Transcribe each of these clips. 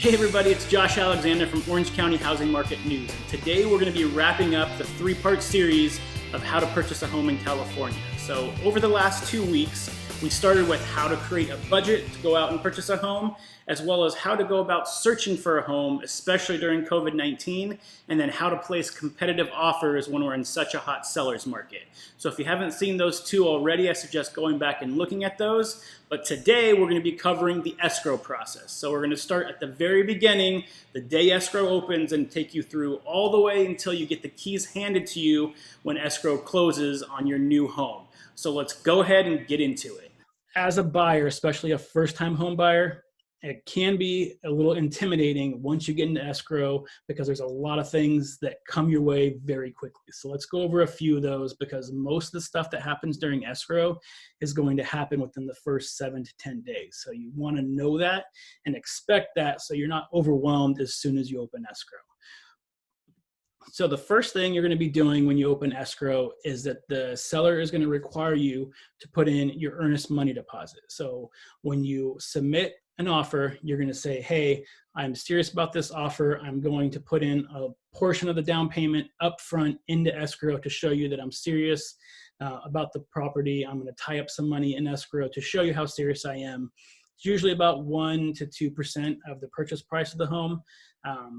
Hey everybody, it's Josh Alexander from Orange County Housing Market News. And today we're going to be wrapping up the three-part series of how to purchase a home in California. So over the last 2 weeks, we started with how to create a budget to go out and purchase a home, as well as how to go about searching for a home, especially during COVID-19, and then how to place competitive offers when we're in such a hot seller's market. So if you haven't seen those two already, I suggest going back and looking at those. But today we're going to be covering the escrow process. So we're going to start at the very beginning, the day escrow opens, and take you through all the way until you get the keys handed to you when escrow closes on your new home. So let's go ahead and get into it. As a buyer, especially a first-time home buyer, it can be a little intimidating once you get into escrow because there's a lot of things that come your way very quickly. So let's go over a few of those because most of the stuff that happens during escrow is going to happen within the first 7 to 10 days. So you want to know that and expect that so you're not overwhelmed as soon as you open escrow. So the first thing you're going to be doing when you open escrow is that the seller is going to require you to put in your earnest money deposit. So when you submit an offer, you're going to say, hey, I'm serious about this offer. I'm going to put in a portion of the down payment up front into escrow to show you that I'm serious about the property. I'm going to tie up some money in escrow to show you how serious I am. It's usually about 1 to 2% of the purchase price of the home,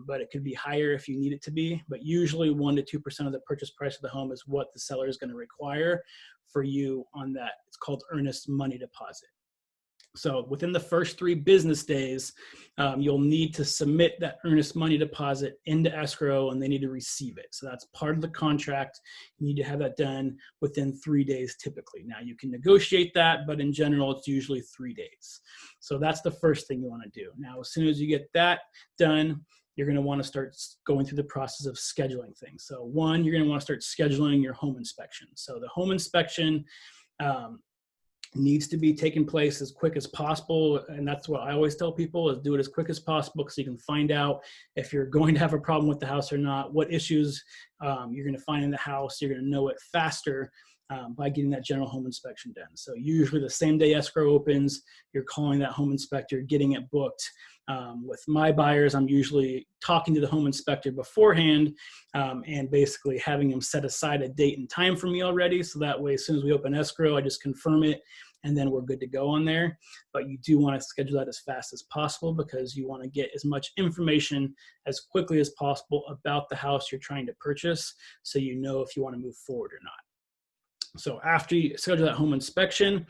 but it could be higher if you need it to be. But usually 1 to 2% of the purchase price of the home is what the seller is going to require for you on that. It's called earnest money deposit. So within the first 3 business days, you'll need to submit that earnest money deposit into escrow and they need to receive it. So that's part of the contract. You need to have that done within 3 days typically. Now you can negotiate that, but in general, it's usually 3 days. So that's the first thing you want to do. Now, as soon as you get that done, you're going to want to start going through the process of scheduling things. So one, you're going to want to start scheduling your home inspection. So the home inspection, needs to be taking place as quick as possible. And that's what I always tell people is do it as quick as possible because you can find out if you're going to have a problem with the house or not, what issues you're going to find in the house. You're going to know it faster by getting that general home inspection done. So usually the same day escrow opens, you're calling that home inspector, getting it booked. With my buyers, I'm usually talking to the home inspector beforehand and basically having them set aside a date and time for me already. So that way, as soon as we open escrow, I just confirm it and then we're good to go on there. But you do want to schedule that as fast as possible because you want to get as much information as quickly as possible about the house you're trying to purchase so you know if you want to move forward or not. So after you schedule that home inspection,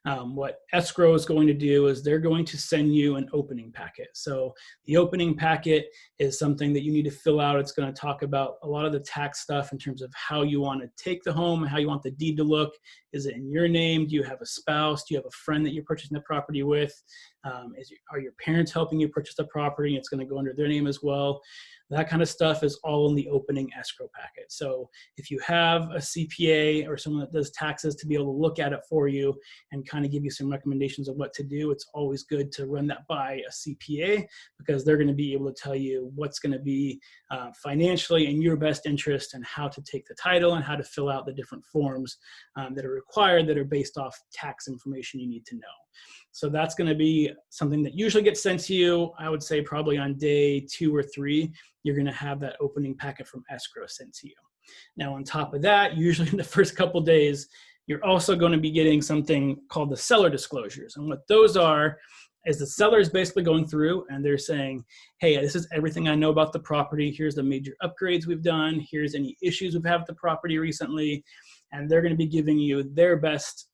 what escrow is going to do is they're going to send you an opening packet. So the opening packet is something that you need to fill out. It's going to talk about a lot of the tax stuff in terms of how you want to take the home, how you want the deed to look. Is it in your name? Do you have a spouse? Do you have a friend that you're purchasing the property with? Are your parents helping you purchase the property? It's going to go under their name as well. That kind of stuff is all in the opening escrow packet. So if you have a CPA or someone that does taxes to be able to look at it for you and kind of give you some recommendations of what to do, it's always good to run that by a CPA because they're going to be able to tell you what's going to be financially in your best interest and how to take the title and how to fill out the different forms that are required that are based off tax information you need to know. So that's going to be something that usually gets sent to you. I would say probably on day 2 or 3, you're going to have that opening packet from escrow sent to you. Now, on top of that, usually in the first couple days, you're also going to be getting something called the seller disclosures. And what those are is the seller is basically going through and they're saying, hey, this is everything I know about the property. Here's the major upgrades we've done. Here's any issues we've had with the property recently. And they're going to be giving you their best,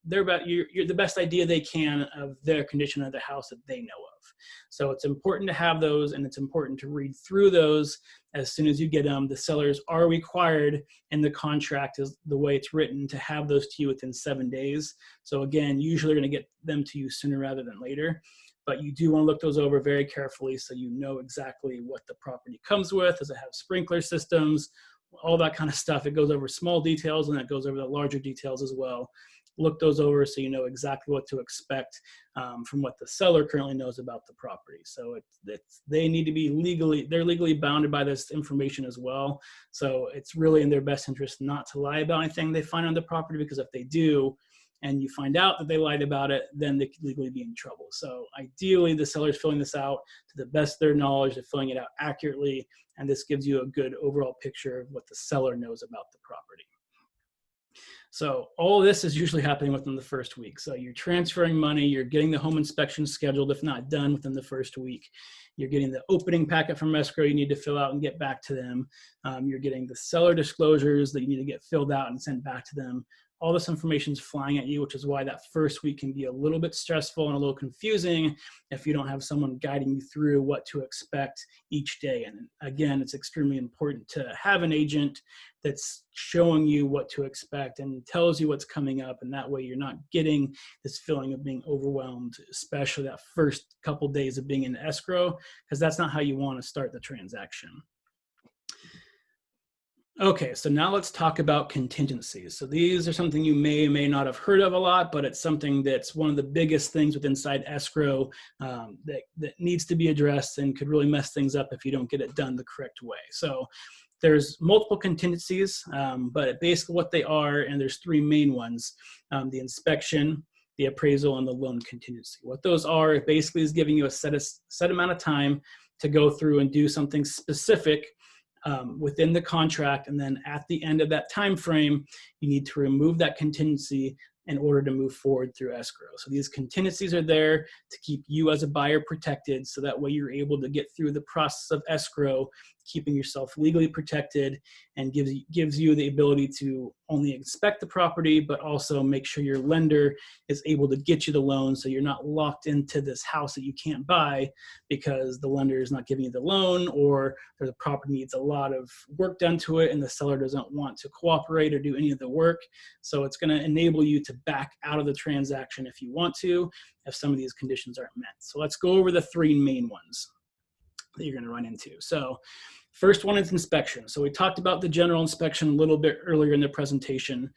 the best idea they can of their condition of the house that they know of. So it's important to have those and it's important to read through those as soon as you get them. The sellers are required in the contract is the way it's written to have those to you within 7 days. So again, usually you're going to get them to you sooner rather than later. But you do want to look those over very carefully so you know exactly what the property comes with. Does it have sprinkler systems? All that kind of stuff. It goes over small details and it goes over the larger details as well. Look those over so you know exactly what to expect from what the seller currently knows about the property. So they need to be they're legally bounded by this information as well. So it's really in their best interest not to lie about anything they find on the property because if they do, and you find out that they lied about it, then they could legally be in trouble. So ideally, the seller's filling this out to the best of their knowledge, they're filling it out accurately, and this gives you a good overall picture of what the seller knows about the property. So all of this is usually happening within the first week. So you're transferring money, you're getting the home inspection scheduled, if not done within the first week. You're getting the opening packet from Escrow you need to fill out and get back to them. You're getting the seller disclosures that you need to get filled out and sent back to them. All this information is flying at you, which is why that first week can be a little bit stressful and a little confusing if you don't have someone guiding you through what to expect each day. And again, it's extremely important to have an agent that's showing you what to expect and tells you what's coming up. And that way you're not getting this feeling of being overwhelmed, especially that first couple days of being in escrow, because that's not how you want to start the transaction. Okay, so now let's talk about contingencies. So these are something you may or may not have heard of a lot, but it's something that's one of the biggest things with inside escrow that needs to be addressed and could really mess things up if you don't get it done the correct way. So there's multiple contingencies, but basically what they are, and there's three main ones: the inspection, the appraisal, and the loan contingency. What those are basically is giving you a set amount of time to go through and do something specific within the contract, and then at the end of that time frame, you need to remove that contingency in order to move forward through escrow. So these contingencies are there to keep you as a buyer protected, so that way you're able to get through the process of escrow, keeping yourself legally protected, and gives you the ability to only inspect the property, but also make sure your lender is able to get you the loan, so you're not locked into this house that you can't buy because the lender is not giving you the loan, or the property needs a lot of work done to it and the seller doesn't want to cooperate or do any of the work. So it's going to enable you to back out of the transaction if you want to, if some of these conditions aren't met. So let's go over the three main ones that you're going to run into. So first one is inspection. So we talked about the general inspection a little bit earlier in the presentation.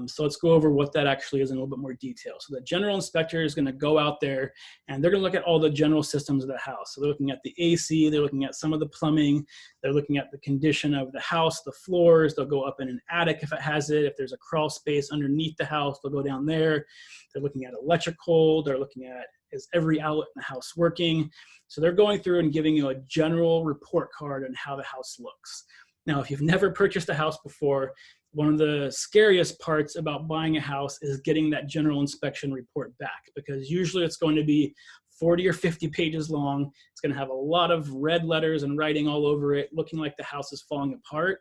So let's go over what that actually is in a little bit more detail. So the general inspector is going to go out there and they're going to look at all the general systems of the house. So they're looking at the AC, they're looking at some of the plumbing, they're looking at the condition of the house, the floors, they'll go up in an attic if it has it. If there's a crawl space underneath the house, they'll go down there. They're looking at electrical, they're looking at, is every outlet in the house working? So they're going through and giving you a general report card on how the house looks. Now, if you've never purchased a house before, one of the scariest parts about buying a house is getting that general inspection report back, because usually it's going to be 40 or 50 pages long. It's going to have a lot of red letters and writing all over it, looking like the house is falling apart.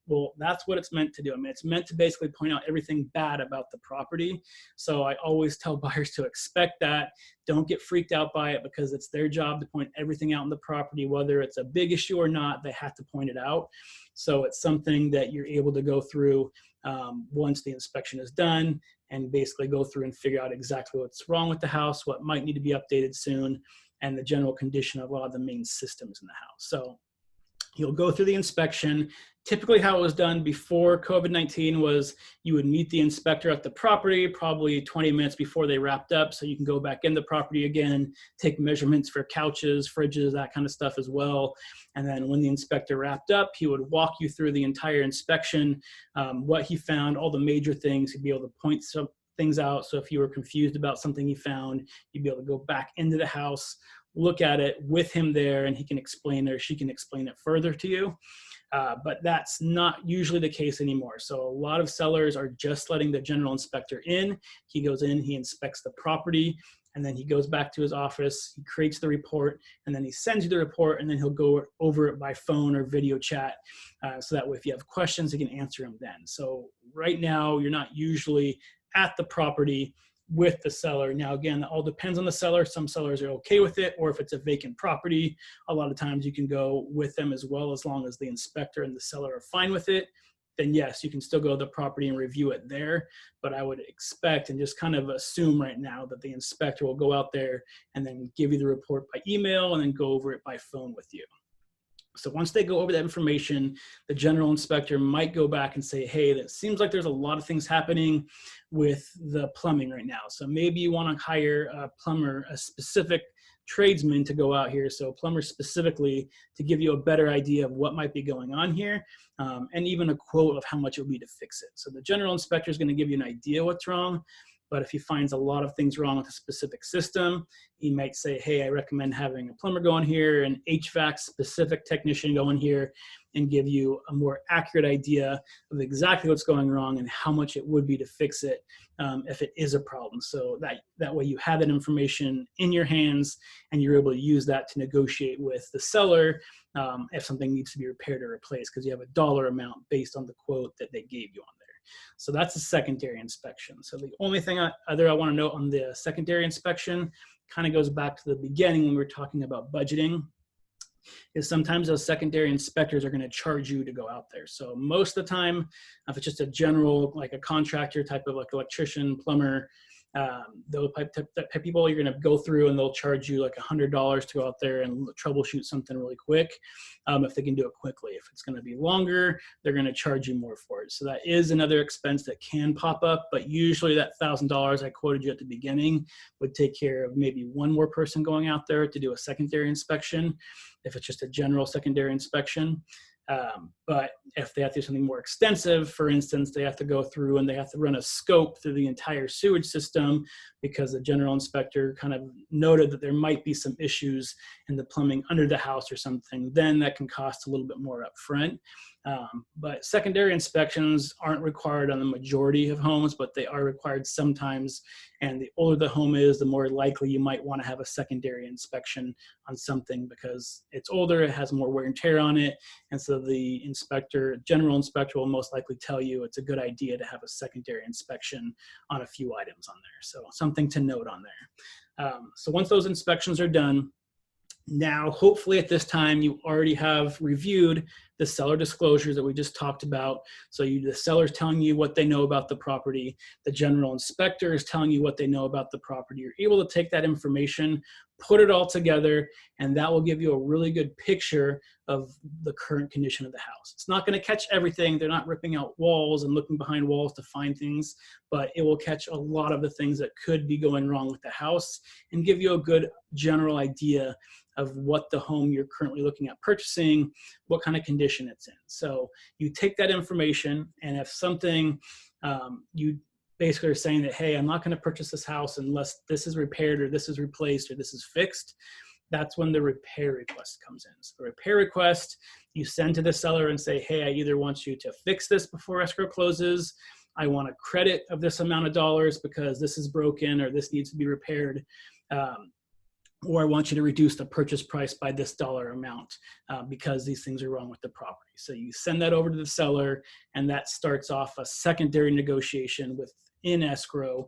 Well, that's what it's meant to do. I mean, it's meant to basically point out everything bad about the property. So I always tell buyers to expect that. Don't get freaked out by it, because it's their job to point everything out in the property, whether it's a big issue or not, they have to point it out. So it's something that you're able to go through once the inspection is done, and basically go through and figure out exactly what's wrong with the house, what might need to be updated soon, and the general condition of a lot of the main systems in the house. So you'll go through the inspection. Typically how it was done before COVID-19 was you would meet the inspector at the property probably 20 minutes before they wrapped up, so you can go back in the property again, take measurements for couches, fridges, that kind of stuff as well. And then when the inspector wrapped up, he would walk you through the entire inspection, what he found, all the major things. He'd be able to point some things out. So if you were confused about something he found, you'd be able to go back into the house, look at it with him there, and he can explain it, or she can explain it further to you. But that's not usually the case anymore. So a lot of sellers are just letting the general inspector in. He goes in, he inspects the property, and then he goes back to his office, he creates the report, and then he sends you the report, and then he'll go over it by phone or video chat. So that way, if you have questions, he can answer them then. So right now, you're not usually at the property with the seller. Now, again, it all depends on the seller. Some sellers are okay with it, or if it's a vacant property, a lot of times you can go with them as well, as long as the inspector and the seller are fine with it. Then yes, you can still go to the property and review it there. But I would expect and just kind of assume right now that the inspector will go out there and then give you the report by email and then go over it by phone with you. So once they go over that information, the general inspector might go back and say, hey, it seems like there's a lot of things happening with the plumbing right now. So maybe you want to hire a plumber, a specific tradesman to go out here. So plumbers specifically, to give you a better idea of what might be going on here, and even a quote of how much it would be to fix it. So the general inspector is going to give you an idea what's wrong, But if he finds a lot of things wrong with a specific system, he might say, hey, I recommend having a plumber go in here, an HVAC specific technician go in here, and give you a more accurate idea of exactly what's going wrong and how much it would be to fix it if it is a problem. So that way you have that information in your hands and you're able to use that to negotiate with the seller if something needs to be repaired or replaced, because you have a dollar amount based on the quote that they gave you on there. So that's a secondary inspection. So the only thing I want to note on the secondary inspection kind of goes back to the beginning when we were talking about budgeting, is sometimes those secondary inspectors are going to charge you to go out there. So most of the time, if it's just a general, like a contractor type of like electrician, plumber, those type people, you're going to go through and they'll charge you like $100 to go out there and troubleshoot something really quick if they can do it quickly. If it's going to be longer, they're going to charge you more for it. So that is another expense that can pop up, but usually that $1,000 I quoted you at the beginning would take care of maybe one more person going out there to do a secondary inspection, if it's just a general secondary inspection. But if they have to do something more extensive, for instance, they have to go through and they have to run a scope through the entire sewage system because the general inspector kind of noted that there might be some issues in the plumbing under the house or something, then that can cost a little bit more up front. But secondary inspections aren't required on the majority of homes, but they are required sometimes. And the older the home is, the more likely you might want to have a secondary inspection on something because it's older, it has more wear and tear on it. And so the general inspector will most likely tell you it's a good idea to have a secondary inspection on a few items on there. So something to note on there. So once those inspections are done, now, hopefully at this time, you already have reviewed the seller disclosures that we just talked about. So the seller's telling you what they know about the property. The general inspector is telling you what they know about the property. You're able to take that information, put it all together, and that will give you a really good picture of the current condition of the house. It's not going to catch everything. They're not ripping out walls and looking behind walls to find things, but it will catch a lot of the things that could be going wrong with the house and give you a good general idea of what the home you're currently looking at purchasing, what kind of condition it's in. So you take that information, and if something, you basically are saying that, hey, I'm not going to purchase this house unless this is repaired or this is replaced or this is fixed, that's when the repair request comes in. So the repair request, you send to the seller and say, hey, I either want you to fix this before escrow closes, I want a credit of this amount of dollars because this is broken or this needs to be repaired, or I want you to reduce the purchase price by this dollar amount because these things are wrong with the property. So you send that over to the seller, and that starts off a secondary negotiation within escrow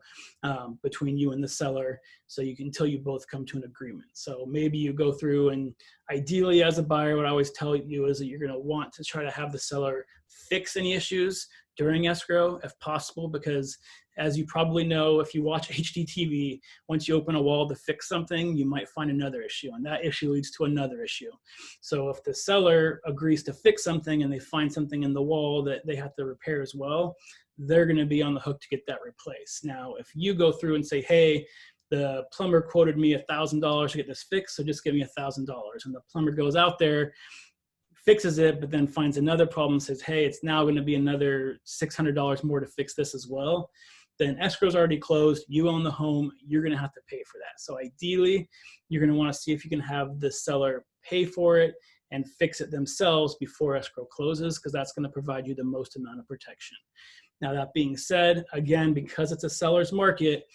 between you and the seller, so until you both come to an agreement. So maybe you go through, and ideally as a buyer, what I always tell you is that you're going to want to try to have the seller fix any issues during escrow if possible, because as you probably know, if you watch HDTV, once you open a wall to fix something, you might find another issue, and that issue leads to another issue. So if the seller agrees to fix something and they find something in the wall that they have to repair as well, they're going to be on the hook to get that replaced. Now, if you go through and say, hey, the plumber quoted me $1,000 to get this fixed, so just give me $1,000, and the plumber goes out there, fixes it, but then finds another problem and says, hey, it's now going to be another $600 more to fix this as well, then escrow's already closed, you own the home, you're going to have to pay for that. So ideally, you're going to want to see if you can have the seller pay for it and fix it themselves before escrow closes, because that's going to provide you the most amount of protection. Now, that being said, again, because it's a seller's market,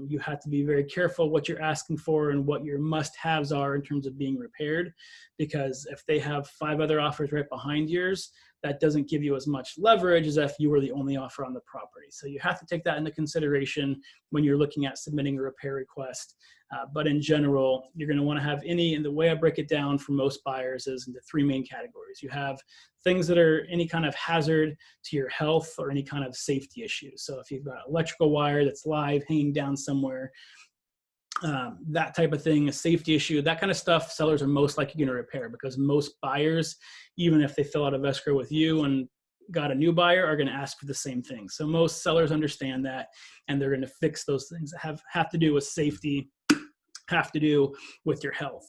you have to be very careful what you're asking for and what your must-haves are in terms of being repaired, because if they have 5 other offers right behind yours, that doesn't give you as much leverage as if you were the only offer on the property. So you have to take that into consideration when you're looking at submitting a repair request. But in general, you're going to want to have and the way I break it down for most buyers is into 3 main categories. You have things that are any kind of hazard to your health or any kind of safety issues. So if you've got electrical wire that's live hanging down somewhere, that type of thing, a safety issue, that kind of stuff, sellers are most likely going to repair, because most buyers, even if they fill out of escrow with you and got a new buyer, are going to ask for the same thing. So most sellers understand that, and they're going to fix those things that have to do with safety, have to do with your health.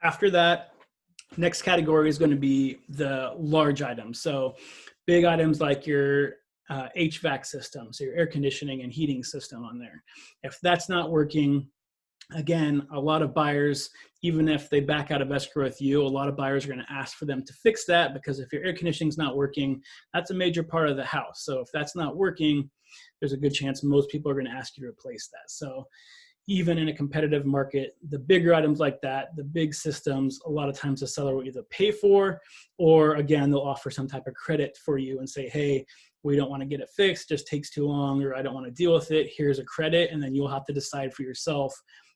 After that, next category is going to be the large items. So big items like your HVAC system, so your air conditioning and heating system on there. If that's not working, again, a lot of buyers, even if they back out of escrow with you, a lot of buyers are going to ask for them to fix that, because if your air conditioning is not working, that's a major part of the house. So if that's not working, there's a good chance most people are going to ask you to replace that. So even in a competitive market, the bigger items like that, the big systems, a lot of times the seller will either pay for, or again, they'll offer some type of credit for you and say, hey, we don't want to get it fixed, it just takes too long, or I don't want to deal with it, here's a credit. And then you'll have to decide for yourself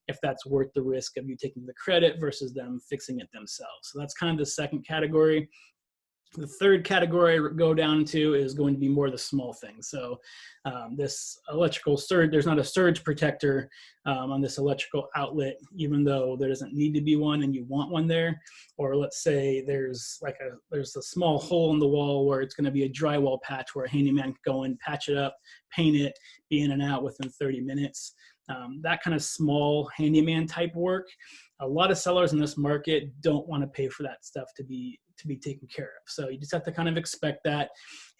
if that's worth the risk of you taking the credit versus them fixing it themselves. So that's kind of the second category. The third category I go down to is going to be more the small things. So this electrical surge, there's not a surge protector on this electrical outlet, even though there doesn't need to be one and you want one there. Or let's say there's a small hole in the wall where it's going to be a drywall patch where a handyman can go in, patch it up, paint it, be in and out within 30 minutes. That kind of small handyman type work, a lot of sellers in this market don't want to pay for that stuff to be taken care of. So you just have to kind of expect that.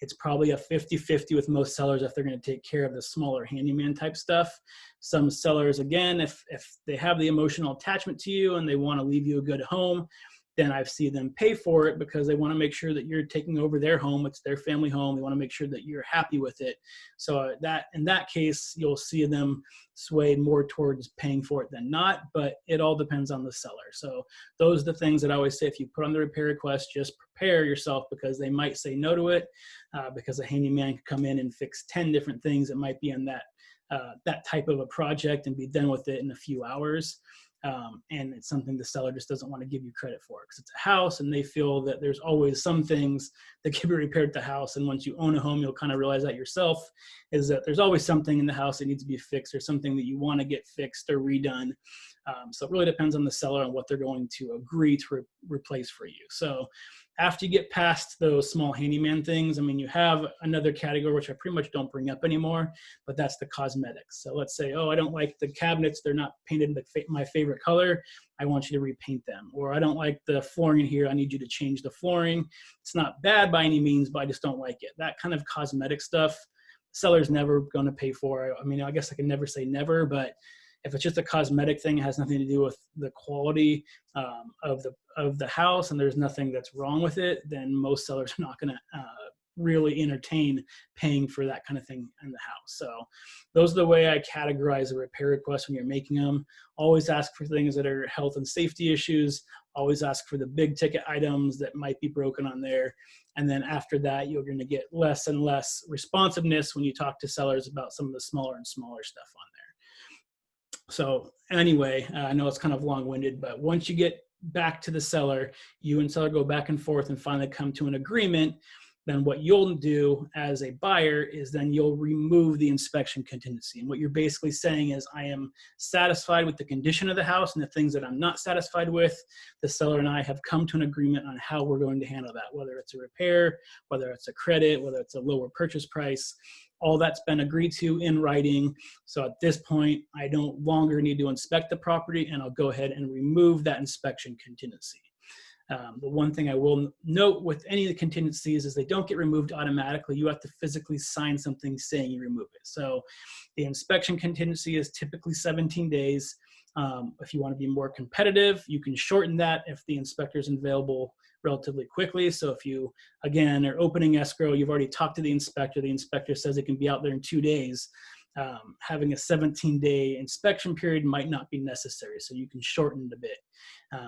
It's probably a 50-50 with most sellers if they're going to take care of the smaller handyman type stuff. Some sellers, again, if they have the emotional attachment to you and they want to leave you a good home, then I've seen them pay for it because they want to make sure that you're taking over their home. It's their family home. They want to make sure that you're happy with it. So that in that case, you'll see them sway more towards paying for it than not, but it all depends on the seller. So those are the things that I always say, if you put on the repair request, just prepare yourself, because they might say no to it, because a handyman can come in and fix 10 different things that might be on that type of a project and be done with it in a few hours. And it's something the seller just doesn't want to give you credit for, because it's a house and they feel that there's always some things that can be repaired at the house. And once you own a home, you'll kind of realize that yourself, is that there's always something in the house that needs to be fixed, or something that you want to get fixed or redone. So it really depends on the seller and what they're going to agree to replace for you. So after you get past those small handyman things, I mean, you have another category, which I pretty much don't bring up anymore, but that's the cosmetics. So let's say, oh, I don't like the cabinets, they're not painted my favorite color, I want you to repaint them. Or I don't like the flooring in here, I need you to change the flooring. It's not bad by any means, but I just don't like it. That kind of cosmetic stuff, seller's never going to pay for. I mean, I guess I can never say never, but if it's just a cosmetic thing, it has nothing to do with the quality of the house, and there's nothing that's wrong with it, then most sellers are not going to really entertain paying for that kind of thing in the house. So those are the way I categorize a repair request when you're making them. Always ask for things that are health and safety issues. Always ask for the big ticket items that might be broken on there. And then after that, you're going to get less and less responsiveness when you talk to sellers about some of the smaller and smaller stuff on there. So anyway, I know it's kind of long-winded, but once you get back to the seller, you and seller go back and forth and finally come to an agreement, then what you'll do as a buyer is then you'll remove the inspection contingency. And what you're basically saying is, I am satisfied with the condition of the house, and the things that I'm not satisfied with, the seller and I have come to an agreement on how we're going to handle that, whether it's a repair, whether it's a credit, whether it's a lower purchase price. All that's been agreed to in writing. So at this point, I no longer need to inspect the property, and I'll go ahead and remove that inspection contingency. The one thing I will note with any of the contingencies is they don't get removed automatically. You have to physically sign something saying you remove it. So the inspection contingency is typically 17 days. If you want to be more competitive, you can shorten that if the inspector is available relatively quickly. So if you, again, are opening escrow, you've already talked to the inspector says it can be out there in 2 days. Having a 17-day inspection period might not be necessary, so you can shorten it a bit.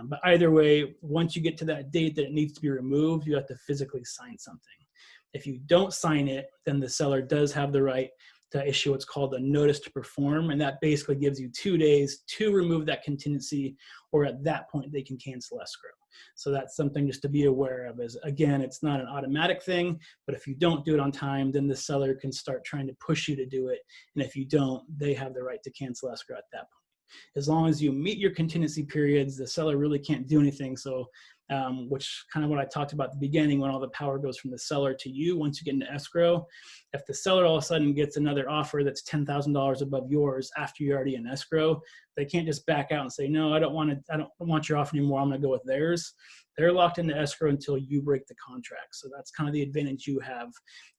But either way, once you get to that date that it needs to be removed, you have to physically sign something. If you don't sign it, then the seller does have the right to issue what's called a notice to perform, and that basically gives you 2 days to remove that contingency, or at that point they can cancel escrow. So that's something just to be aware of. Is, again, it's not an automatic thing, but if you don't do it on time, then the seller can start trying to push you to do it, and if you don't, they have the right to cancel escrow at that point. As long as you meet your contingency periods, the seller really can't do anything. So which kind of what I talked about at the beginning, when all the power goes from the seller to you once you get into escrow. If the seller all of a sudden gets another offer that's $10,000 above yours after you're already in escrow, they can't just back out and say, no, I don't want your offer anymore, I'm gonna go with theirs. They're locked into escrow until you break the contract. So that's kind of the advantage you have,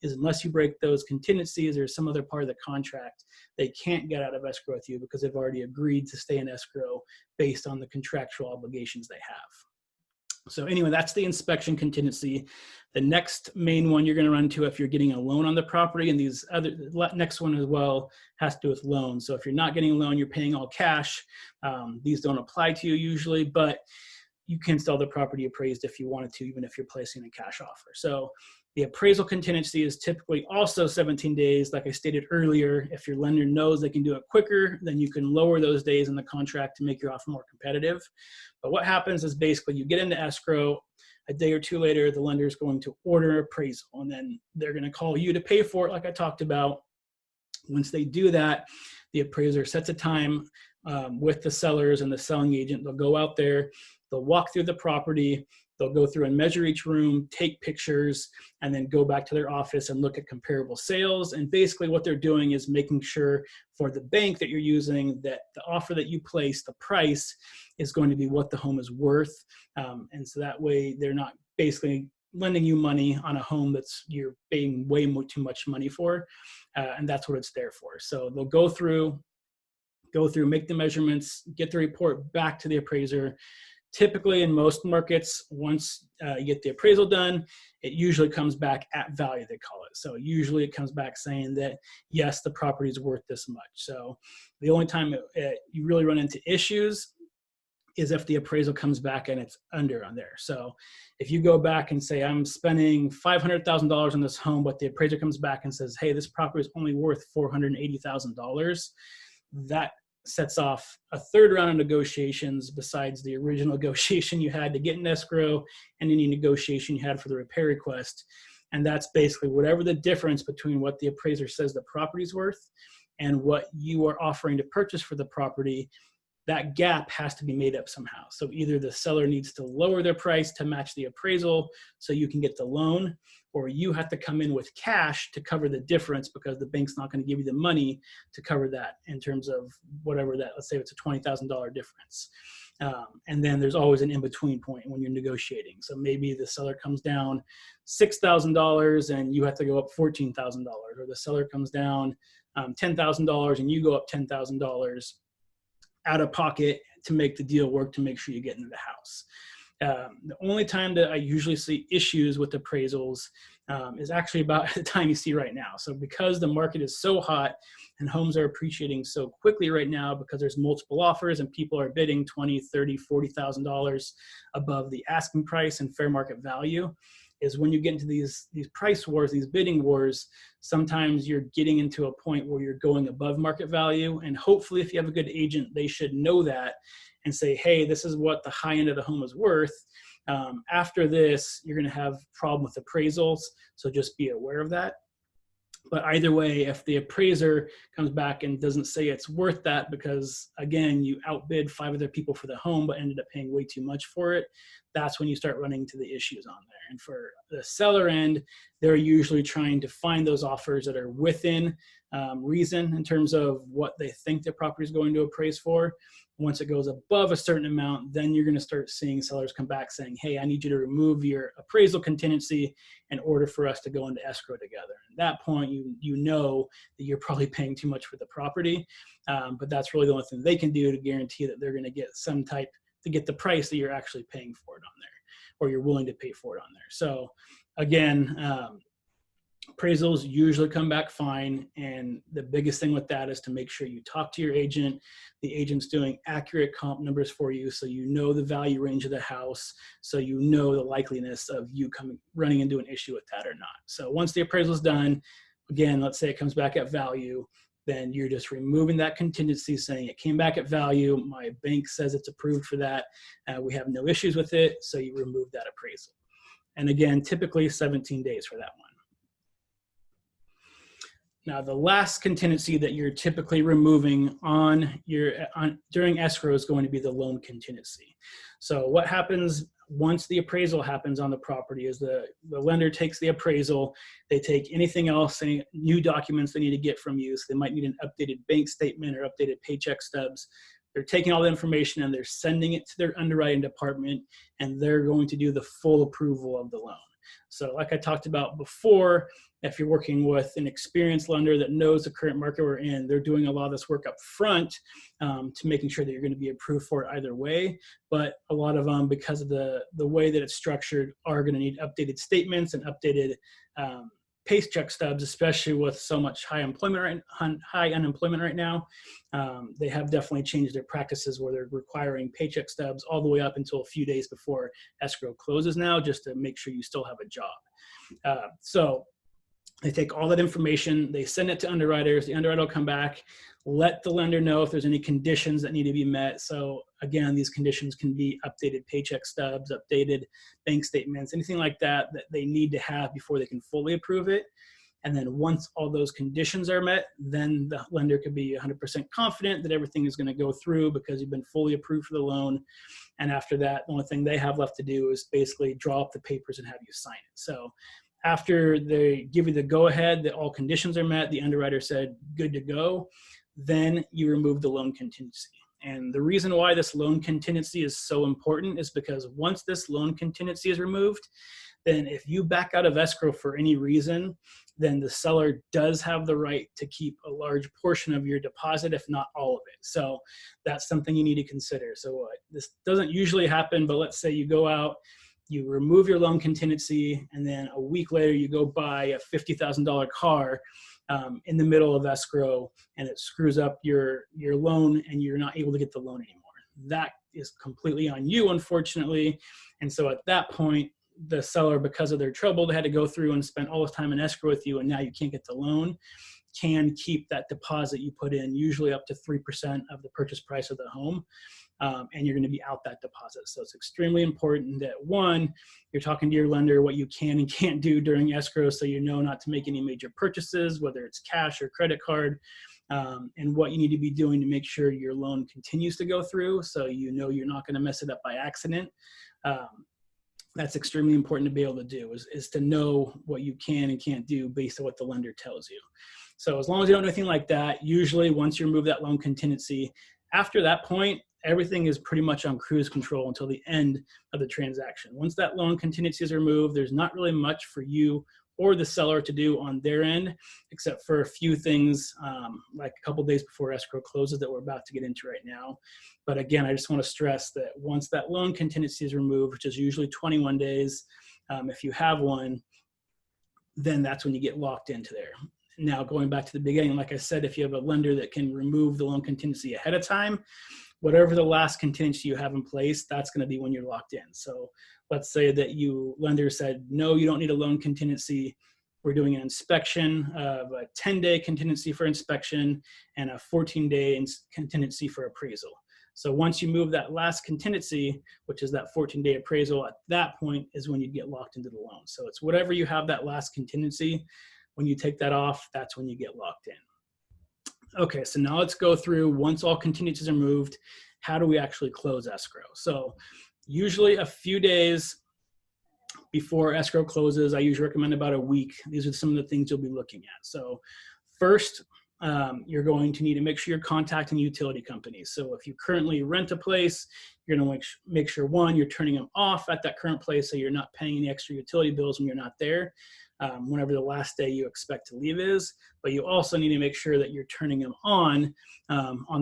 is unless you break those contingencies or some other part of the contract, they can't get out of escrow with you because they've already agreed to stay in escrow based on the contractual obligations they have. So anyway, that's the inspection contingency. The next main one you're going to run into if you're getting a loan on the property, and these other next one as well has to do with loans. So if you're not getting a loan, you're paying all cash. These don't apply to you usually, but you can sell the property appraised if you wanted to, even if you're placing a cash offer. So the appraisal contingency is typically also 17 days. Like I stated earlier, if your lender knows they can do it quicker, then you can lower those days in the contract to make your offer more competitive. But what happens is basically you get into escrow, a day or two later, the lender is going to order appraisal, and then they're going to call you to pay for it, like I talked about. Once they do that, the appraiser sets a time with the sellers and the selling agent. They'll go out there, they'll walk through the property, they'll go through and measure each room, take pictures, and then go back to their office and look at comparable sales. And basically what they're doing is making sure for the bank that you're using that the offer that you place, the price, is going to be what the home is worth. And so that way they're not basically lending you money on a home that's you're paying way too much money for. And that's what it's there for. So they'll go through, make the measurements, get the report back to the appraiser. Typically in most markets, once you get the appraisal done, it usually comes back at value, they call it. So usually it comes back saying that, yes, the property is worth this much. So the only time you really run into issues is if the appraisal comes back and it's under on there. So if you go back and say, I'm spending $500,000 on this home, but the appraiser comes back and says, hey, this property is only worth $480,000, that sets off a third round of negotiations besides the original negotiation you had to get in escrow and any negotiation you had for the repair request. And that's basically whatever the difference between what the appraiser says the property's worth and what you are offering to purchase for the property. That gap has to be made up somehow. So either the seller needs to lower their price to match the appraisal so you can get the loan, or you have to come in with cash to cover the difference because the bank's not going to give you the money to cover that in terms of whatever that, let's say it's a $20,000 difference. And then there's always an in-between point when you're negotiating. So maybe the seller comes down $6,000 and you have to go up $14,000, or the seller comes down $10,000 and you go up $10,000 out of pocket to make the deal work, to make sure you get into the house. The only time that I usually see issues with appraisals is actually about the time you see right now. So because the market is so hot and homes are appreciating so quickly right now because there's multiple offers and people are bidding $20,000, $30,000, $40,000 above the asking price and fair market value, is when you get into these price wars, these bidding wars, sometimes you're getting into a point where you're going above market value. And hopefully if you have a good agent, they should know that and say, hey, this is what the high end of the home is worth. After this, you're gonna have a problem with appraisals. So just be aware of that. But either way, if the appraiser comes back and doesn't say it's worth that because, again, you outbid 5 other people for the home but ended up paying way too much for it, that's when you start running into the issues on there. And for the seller end, they're usually trying to find those offers that are within reason in terms of what they think the property is going to appraise for. Once it goes above a certain amount, then you're going to start seeing sellers come back saying, hey, I need you to remove your appraisal contingency in order for us to go into escrow together. At that point, you know that you're probably paying too much for the property, but that's really the only thing they can do to guarantee that they're going to get some type, to get the price that you're actually paying for it on there, or you're willing to pay for it on there. So again, appraisals usually come back fine, and the biggest thing with that is to make sure you talk to your agent. The agent's doing accurate comp numbers for you, so you know the value range of the house, so you know the likeliness of you running into an issue with that or not. So once the appraisal is done, again, let's say it comes back at value, then you're just removing that contingency, saying it came back at value, my bank says it's approved for that, we have no issues with it, so you remove that appraisal. And again, typically 17 days for that one. Now, the last contingency that you're typically removing during escrow is going to be the loan contingency. So what happens once the appraisal happens on the property, is the lender takes the appraisal, they take anything else, any new documents they need to get from you. So they might need an updated bank statement or updated paycheck stubs. They're taking all the information and they're sending it to their underwriting department, and they're going to do the full approval of the loan. So like I talked about before, if you're working with an experienced lender that knows the current market we're in, they're doing a lot of this work up front to making sure that you're going to be approved for it either way. But a lot of them, because of the way that it's structured, are going to need updated statements and updated paycheck stubs, especially with so much high unemployment right now. They have definitely changed their practices where they're requiring paycheck stubs all the way up until a few days before escrow closes now, just to make sure you still have a job. So they take all that information, they send it to underwriters. The underwriter will come back, let the lender know if there's any conditions that need to be met. So again, these conditions can be updated paycheck stubs, updated bank statements, anything like that that they need to have before they can fully approve it. And then once all those conditions are met, then the lender could be 100% confident that everything is going to go through because you've been fully approved for the loan. And after that, the only thing they have left to do is basically draw up the papers and have you sign it. So after they give you the go-ahead that all conditions are met, the underwriter said, good to go, then you remove the loan contingency. And the reason why this loan contingency is so important is because once this loan contingency is removed, then if you back out of escrow for any reason, then the seller does have the right to keep a large portion of your deposit, if not all of it. So that's something you need to consider. So this doesn't usually happen, but let's say you go out, you remove your loan contingency, and then a week later you go buy a $50,000 car in the middle of escrow, and it screws up your loan and you're not able to get the loan anymore. That is completely on you, unfortunately. And so at that point, the seller, because of their trouble, they had to go through and spend all this time in escrow with you, and now you can't get the loan, can keep that deposit you put in, usually up to 3% of the purchase price of the home. And you're going to be out that deposit. So it's extremely important that, one, you're talking to your lender what you can and can't do during escrow, so you know not to make any major purchases, whether it's cash or credit card, and what you need to be doing to make sure your loan continues to go through, so you know you're not going to mess it up by accident. That's extremely important to be able to do, is to know what you can and can't do based on what the lender tells you. So as long as you don't do anything like that, usually once you remove that loan contingency, after that point, everything is pretty much on cruise control until the end of the transaction. Once that loan contingency is removed, there's not really much for you or the seller to do on their end, except for a few things like a couple days before escrow closes that we're about to get into right now. But again, I just want to stress that once that loan contingency is removed, which is usually 21 days, if you have one, then that's when you get locked into there. Now, going back to the beginning, like I said, if you have a lender that can remove the loan contingency ahead of time, whatever the last contingency you have in place, that's going to be when you're locked in. So let's say that lender said, no, you don't need a loan contingency. We're doing an inspection of a 10-day contingency for inspection and a 14-day contingency for appraisal. So once you move that last contingency, which is that 14-day appraisal, at that point is when you get locked into the loan. So it's whatever you have that last contingency. When you take that off, that's when you get locked in. Okay, so now let's go through, once all contingencies are moved, how do we actually close escrow? So usually a few days before escrow closes, I usually recommend about a week. These are some of the things you'll be looking at. So first, you're going to need to make sure you're contacting utility companies. So if you currently rent a place, you're going to make sure, one, you're turning them off at that current place so you're not paying any extra utility bills when you're not there, whenever the last day you expect to leave is. But you also need to make sure that you're turning them on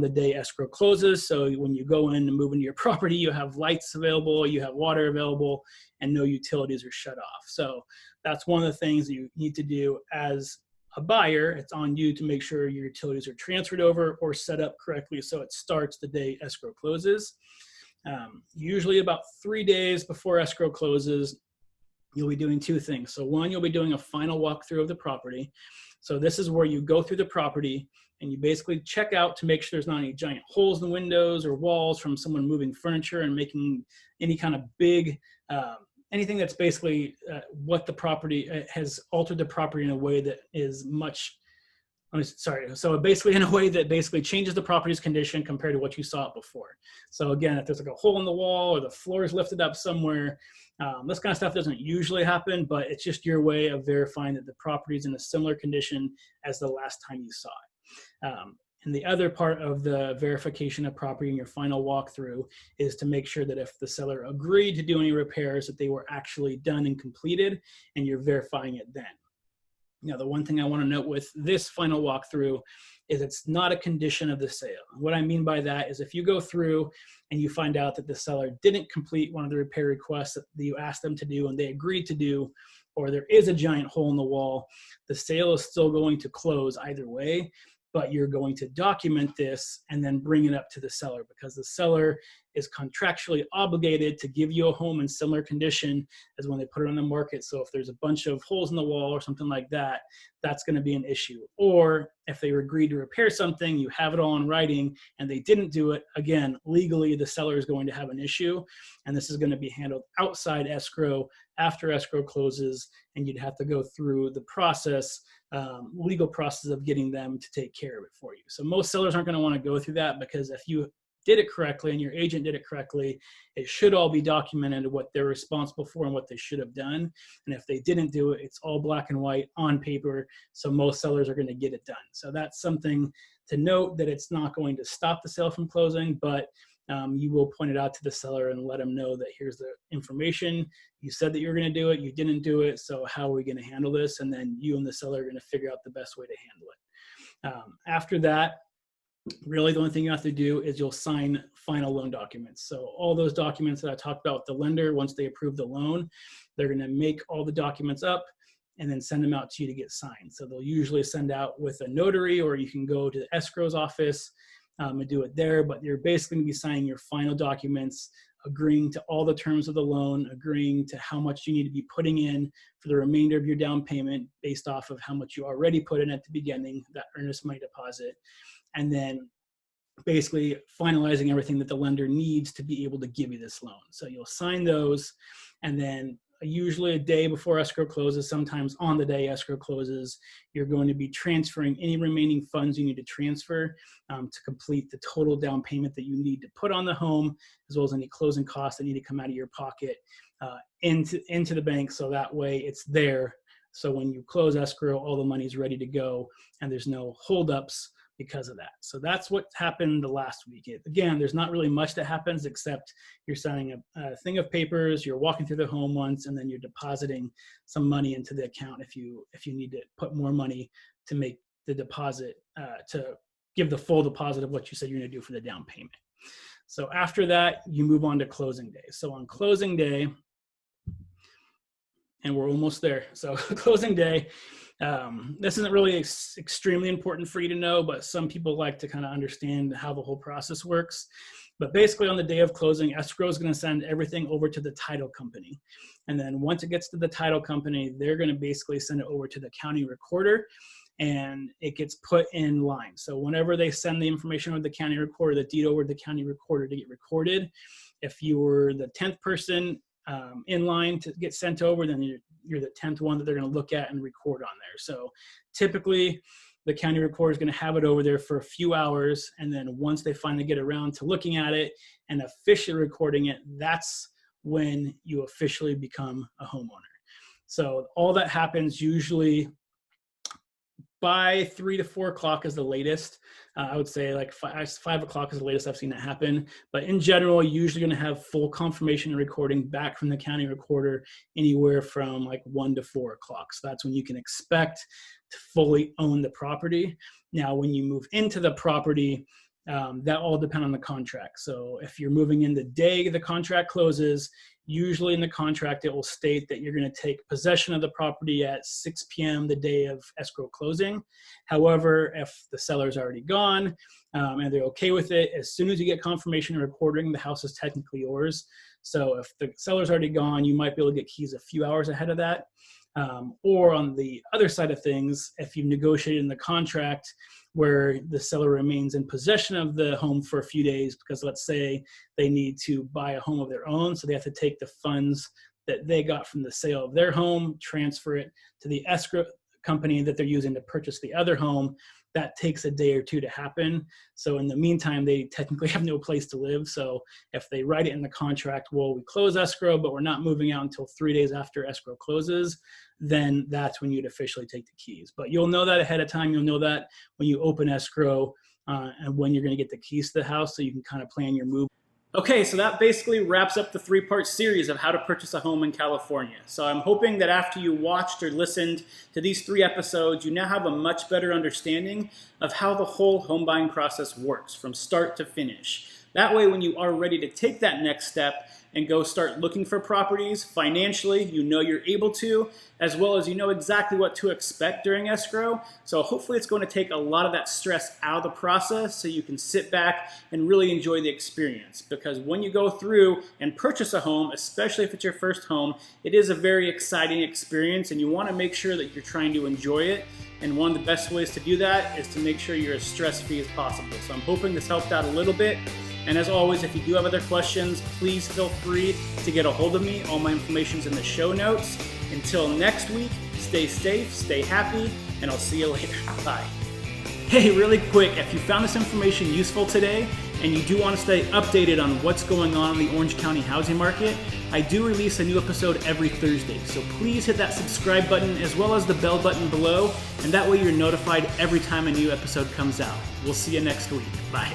the day escrow closes. So when you go in and move into your property, you have lights available, you have water available, and no utilities are shut off. So that's one of the things that you need to do as a buyer. It's on you to make sure your utilities are transferred over or set up correctly so it starts the day escrow closes. Usually about 3 days before escrow closes, you'll be doing two things. So one, you'll be doing a final walkthrough of the property. So this is where you go through the property and you basically check out to make sure there's not any giant holes in the windows or walls from someone moving furniture and making any kind of big, anything that's basically what the property has altered the property in a way that is much sorry. So basically in a way that basically changes the property's condition compared to what you saw it before. So again, if there's like a hole in the wall or the floor is lifted up somewhere, this kind of stuff doesn't usually happen, but it's just your way of verifying that the property is in a similar condition as the last time you saw it. And the other part of the verification of property in your final walkthrough is to make sure that if the seller agreed to do any repairs, that they were actually done and completed, and you're verifying it then. Now, the one thing I want to note with this final walkthrough is it's not a condition of the sale. What I mean by that is if you go through and you find out that the seller didn't complete one of the repair requests that you asked them to do and they agreed to do, or there is a giant hole in the wall, the sale is still going to close either way, but you're going to document this and then bring it up to the seller, because the seller is contractually obligated to give you a home in similar condition as when they put it on the market. So if there's a bunch of holes in the wall or something like that, that's going to be an issue. Or if they agreed to repair something, you have it all in writing and they didn't do it, again, legally the seller is going to have an issue, and this is going to be handled outside escrow after escrow closes, and you'd have to go through the process, legal process of getting them to take care of it for you. So most sellers aren't going to want to go through that, because if you did it correctly and your agent did it correctly, it should all be documented what they're responsible for and what they should have done. And if they didn't do it, it's all black and white on paper. So most sellers are going to get it done. So that's something to note, that it's not going to stop the sale from closing, but you will point it out to the seller and let them know that here's the information. You said that you were going to do it. You didn't do it. So how are we going to handle this? And then you and the seller are going to figure out the best way to handle it. After that, really the only thing you have to do is you'll sign final loan documents. So all those documents that I talked about with the lender, once they approve the loan, they're going to make all the documents up and then send them out to you to get signed. So they'll usually send out with a notary, or you can go to the escrow's office and do it there. But you're basically going to be signing your final documents, agreeing to all the terms of the loan, agreeing to how much you need to be putting in for the remainder of your down payment based off of how much you already put in at the beginning, that earnest money deposit, and then basically finalizing everything that the lender needs to be able to give you this loan. So you'll sign those, and then usually a day before escrow closes, sometimes on the day escrow closes, you're going to be transferring any remaining funds you need to transfer to complete the total down payment that you need to put on the home, as well as any closing costs that need to come out of your pocket into the bank. So that way it's there. So when you close escrow, all the money is ready to go and there's no holdups because of that. So that's what happened the last week. Again, there's not really much that happens except you're signing a thing of papers, you're walking through the home once, and then you're depositing some money into the account if you need to put more money to make the deposit, to give the full deposit of what you said you're going to do for the down payment. So after that, you move on to closing day. So on closing day, and we're almost there. So closing day, this isn't really extremely important for you to know, but some people like to kind of understand how the whole process works. But basically on the day of closing, escrow is going to send everything over to the title company. And then once it gets to the title company, they're going to basically send it over to the county recorder, and it gets put in line. So whenever they send the information over to the county recorder, the deed over to the county recorder to get recorded, if you were the 10th person in line to get sent over, then you're the 10th one that they're going to look at and record on there. So typically the county recorder is going to have it over there for a few hours, and then once they finally get around to looking at it and officially recording it, that's when you officially become a homeowner. So all that happens usually by 3 to 4 o'clock is the latest. I would say like 5 o'clock is the latest I've seen it happen. But in general, you're usually going to have full confirmation and recording back from the county recorder anywhere from like 1 to 4 o'clock. So that's when you can expect to fully own the property. Now, when you move into the property, that all depends on the contract. So if you're moving in the day the contract closes, usually in the contract, it will state that you're going to take possession of the property at 6 p.m. the day of escrow closing. However, if the seller's already gone and they're okay with it, as soon as you get confirmation and recording, the house is technically yours. So if the seller's already gone, you might be able to get keys a few hours ahead of that. Or on the other side of things, if you've negotiated in the contract where the seller remains in possession of the home for a few days, because let's say they need to buy a home of their own, so they have to take the funds that they got from the sale of their home, transfer it to the escrow company that they're using to purchase the other home, that takes a day or two to happen. So in the meantime, they technically have no place to live. So if they write it in the contract, well, we close escrow, but we're not moving out until 3 days after escrow closes, then that's when you'd officially take the keys. But you'll know that ahead of time. You'll know that when you open escrow and when you're going to get the keys to the house, so you can kind of plan your move. Okay, so that basically wraps up the 3-part series of how to purchase a home in California. So I'm hoping that after you watched or listened to these 3 episodes, you now have a much better understanding of how the whole home buying process works from start to finish. That way, when you are ready to take that next step and go start looking for properties financially, you know you're able to, as well as you know exactly what to expect during escrow. So hopefully it's going to take a lot of that stress out of the process so you can sit back and really enjoy the experience. Because when you go through and purchase a home, especially if it's your first home, it is a very exciting experience and you want to make sure that you're trying to enjoy it. And one of the best ways to do that is to make sure you're as stress-free as possible. So I'm hoping this helped out a little bit. And as always, if you do have other questions, please feel free to get a hold of me. All my information's in the show notes. Until next week, stay safe, stay happy, and I'll see you later. Bye. Hey, really quick, if you found this information useful today and you do want to stay updated on what's going on in the Orange County housing market, I do release a new episode every Thursday. So please hit that subscribe button as well as the bell button below, and that way you're notified every time a new episode comes out. We'll see you next week. Bye.